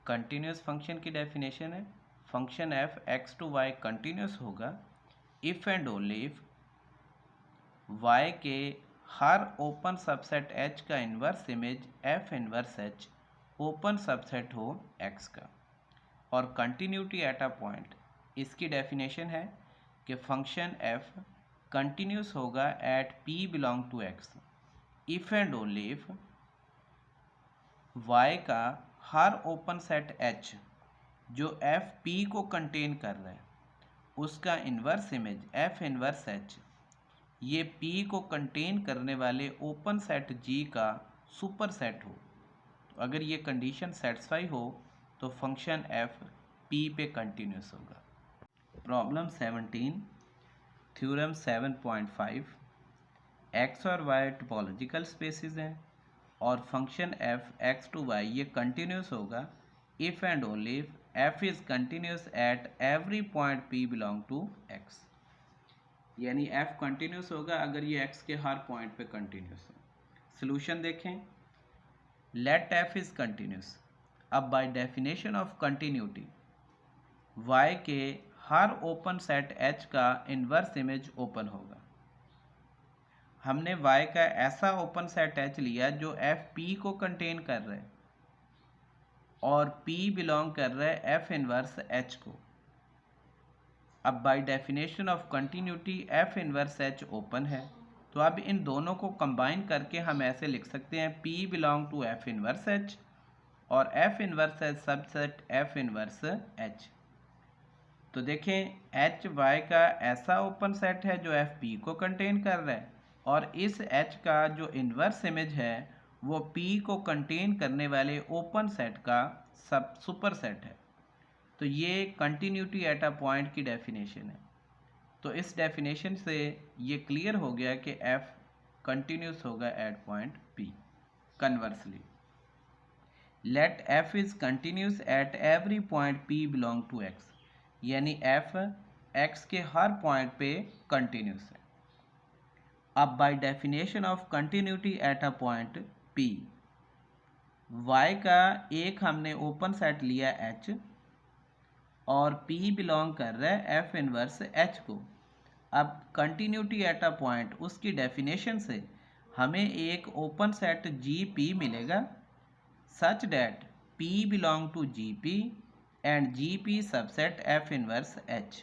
Continuous function की definition है, function F X to Y continuous होगा if and only if Y के हर ओपन सबसेट एच का inverse image F inverse H open subset हो X का। और कंटिन्यूटी एट अ पॉइंट, इसकी डेफिनेशन है कि फंक्शन एफ कंटिन्यूस होगा at P belong to X if and only if Y का हर ओपन सेट एच जो एफ पी को कंटेन कर रहा है उसका inverse image F inverse H ये पी को कंटेन करने वाले ओपन सेट जी का सुपर सेट हो। तो अगर ये कंडीशन सेटिस्फाई हो तो फंक्शन एफ पी पे कंटिन्यूस होगा। प्रॉब्लम 17, थ्योरम 7.5, एक्स और वाई टोपोलॉजिकल स्पेसिस हैं और function F X to Y ये कंटिन्यूस होगा if and only if F is continuous at every point P belong to X. यानी एफ कंटिन्यूस होगा अगर ये एक्स के हर पॉइंट पे कंटिन्यूस हो। सोल्यूशन देखें, लेट एफ इज़ कंटिन्यूस। अब by definition of continuity Y के हर ओपन सेट एच का इन्वर्स इमेज ओपन होगा। हमने y का ऐसा ओपन सेट एच लिया जो एफ पी को कंटेन कर रहा है और p बिलोंग कर रहा है एफ इनवर्स h को। अब by definition of continuity F inverse h open है, तो अब इन दोनों को कंबाइन करके हम ऐसे लिख सकते हैं p belong to F inverse h और F inverse h subset F inverse h। तो देखें एच वाई का ऐसा ओपन सेट है जो एफ पी को कंटेन कर रहा है और इस H का जो इन्वर्स इमेज है वो P को कंटेन करने वाले ओपन सेट का सब सुपर सेट है। तो ये कंटिन्यूटी एट अ पॉइंट की डेफिनेशन है। तो इस डेफिनेशन से ये क्लियर हो गया कि F कंटिन्यूस होगा at point P। Conversely let F is continuous at every point P belong to X, यानी F X के हर पॉइंट पे कंटिन्यूस है। अब by definition of continuity at a point P y का एक हमने ओपन सेट लिया H और P बिलोंग कर रहा है एफ इनवर्स H को। अब कंटिन्यूटी एट अ पॉइंट उसकी डेफिनेशन से हमें एक ओपन सेट GP मिलेगा such that P belong to GP and GP subset F inverse H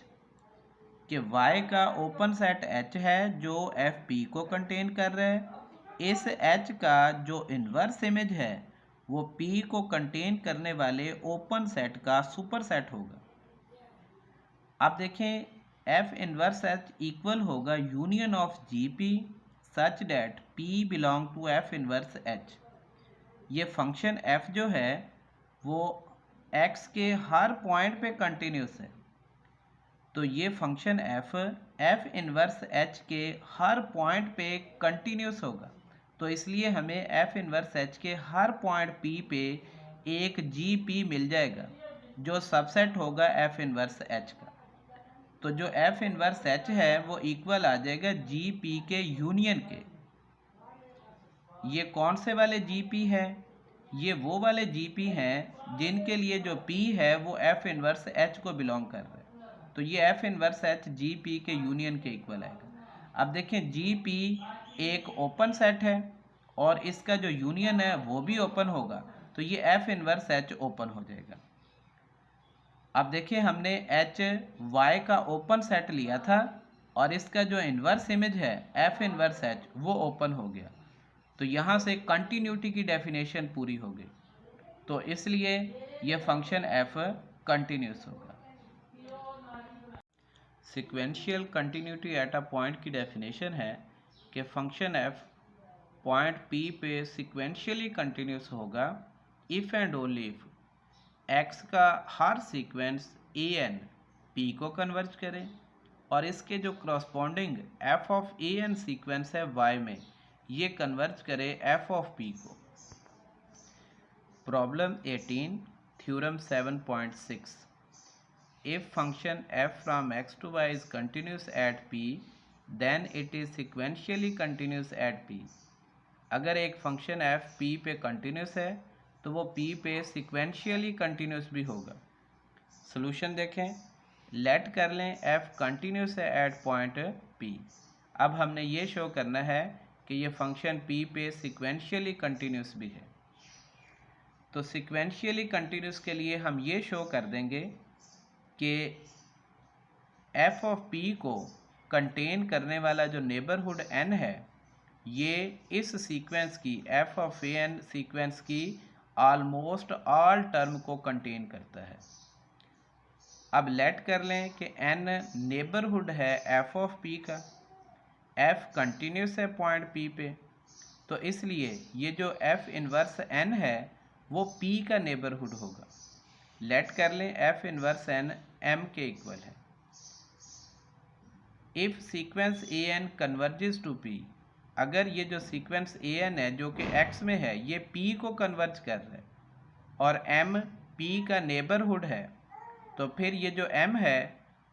कि y का ओपन सेट H है जो एफ पी को कंटेन कर रहा है। इस H का जो इन्वर्स इमेज है वो P को कंटेन करने वाले ओपन सेट का सुपर सेट होगा। अब देखें F इन्वर्स H इक्वल होगा union of GP such that P belong to F inverse H। ये फंक्शन F जो है वो X के हर पॉइंट पे कंटिन्यूस है, तो ये फंक्शन एफ इनवर्स H के हर पॉइंट पे कंटिन्यूस होगा। तो इसलिए हमें एफ इनवर्स H के हर पॉइंट P पे एक GP मिल जाएगा जो सबसेट होगा एफ इनवर्स H का। तो जो एफ इनवर्स H है वो इक्वल आ जाएगा GP के यूनियन के। ये कौन से वाले GP है? ये वो वाले GP हैं जिनके लिए जो P है वो एफ इनवर्स H को बिलोंग कर रहा है। तो ये एफ इनवर्स H GP के यूनियन के इक्वल आएगा। अब देखें GP एक ओपन सेट है और इसका जो यूनियन है वो भी ओपन होगा, तो ये एफ इनवर्स H ओपन हो जाएगा। अब देखिए हमने H Y का ओपन सेट लिया था और इसका जो इन्वर्स इमेज है एफ इनवर्स H वो ओपन हो गया, तो यहाँ से कंटिन्यूटी की डेफिनेशन पूरी हो गई। तो इसलिए ये फंक्शन F कंटिन्यूस होगा। Sequential continuity at a point की डेफिनेशन है कि फंक्शन F पॉइंट P पे सिक्वेंशियली कंटिन्यूस होगा if and only if X का हर सीक्वेंस AN P को कन्वर्ज करे और इसके जो corresponding F of AN sequence है Y में ये कन्वर्ज करे F ऑफ P को। Problem 18, theorem 7.6, if function f from x to y is continuous at P then it is sequentially continuous at P। अगर एक फंक्शन f P पे continuous है तो वो P पे सिक्वेंशियली कंटिन्यूस भी होगा। सोल्यूशन देखें, लेट कर लें f कंटिन्यूस है एट पॉइंट P। अब हमने ये शो करना है कि ये फंक्शन P पे सिक्वेंशियली कंटिन्यूस भी है। तो सिक्वेंशियली कंटिन्यूस के लिए हम ये शो कर देंगे कि f ऑफ P को कंटेन करने वाला जो नेबरहुड n है ये इस सीक्वेंस की f ऑफ an सीक्वेंस की ऑलमोस्ट ऑल टर्म को कंटेन करता है। अब लेट कर लें कि n नेबरहुड है f ऑफ P का, f कंटिन्यूस है पॉइंट P पे, तो इसलिए ये जो f इनवर्स n है वो P का नेबरहुड होगा। लेट कर लें f इनवर्स n m के इक्वल है। If sequence an converges to P, अगर ये जो सीक्वेंस an है जो कि x में है ये P को कन्वर्ज कर रहा है और m P का नेबरहुड है, तो फिर ये जो m है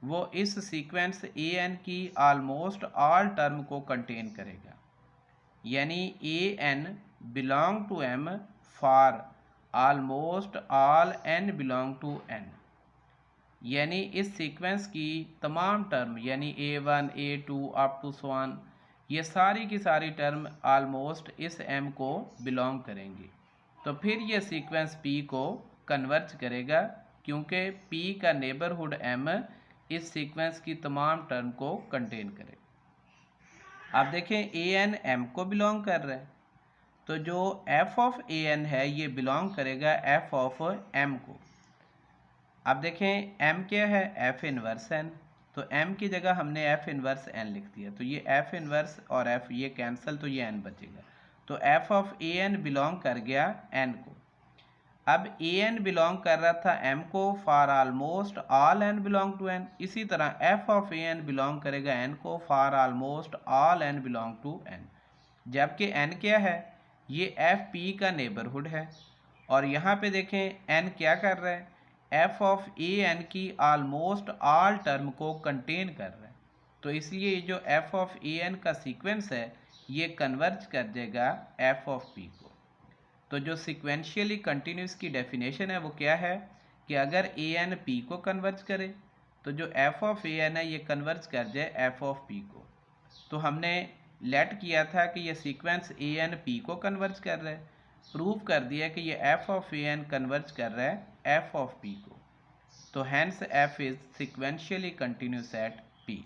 वो इस सीक्वेंस an की ऑलमोस्ट ऑल टर्म को कंटेन करेगा, यानी an belong to m for almost all n belong to n, यानी इस सीक्वेंस की तमाम टर्म यानी a1 a2 up to so on ये सारी की सारी टर्म ऑलमोस्ट इस m को बिलोंग करेंगी। तो फिर ये सीक्वेंस P को कन्वर्ज करेगा क्योंकि P का नेबरहुड m इस सीक्वेंस की तमाम टर्म को कंटेन करेगा। अब देखें an m को बिलोंग कर रहा है, तो जो f ऑफ an है ये बिलोंग करेगा f ऑफ m को। अब देखें m क्या है, f इनवर्स n, तो m की जगह हमने f इनवर्स n लिख दिया, तो ये f इनवर्स और f ये कैंसिल, तो ये n बचेगा। तो f ऑफ an बिलोंग कर गया n को। अब an बिलोंग कर रहा था m को for almost all n belong to n, इसी तरह f ऑफ an बिलोंग करेगा n को for almost all n belong to n, जबकि n क्या है, ये f p का नेबरहुड है और यहाँ पे देखें n क्या कर रहा है, f ऑफ an की ऑलमोस्ट ऑल टर्म को कंटेन कर रहा है, तो इसलिए जो f ऑफ an का सीक्वेंस है ये कन्वर्ज कर देगा f ऑफ p को। तो जो सिक्वेंशियली कंटिन्यूस की डेफिनेशन है वो क्या है कि अगर an p को कन्वर्ज करे तो जो f ऑफ an है ये कन्वर्ज कर जाए f ऑफ p को। तो हमने लेट किया था कि ये सीक्वेंस an p को कन्वर्ज कर रहा है, प्रूव कर दिया कि ये f ऑफ an कन्वर्ज कर रहा है f ऑफ p को, तो hence f is sequentially continuous at p।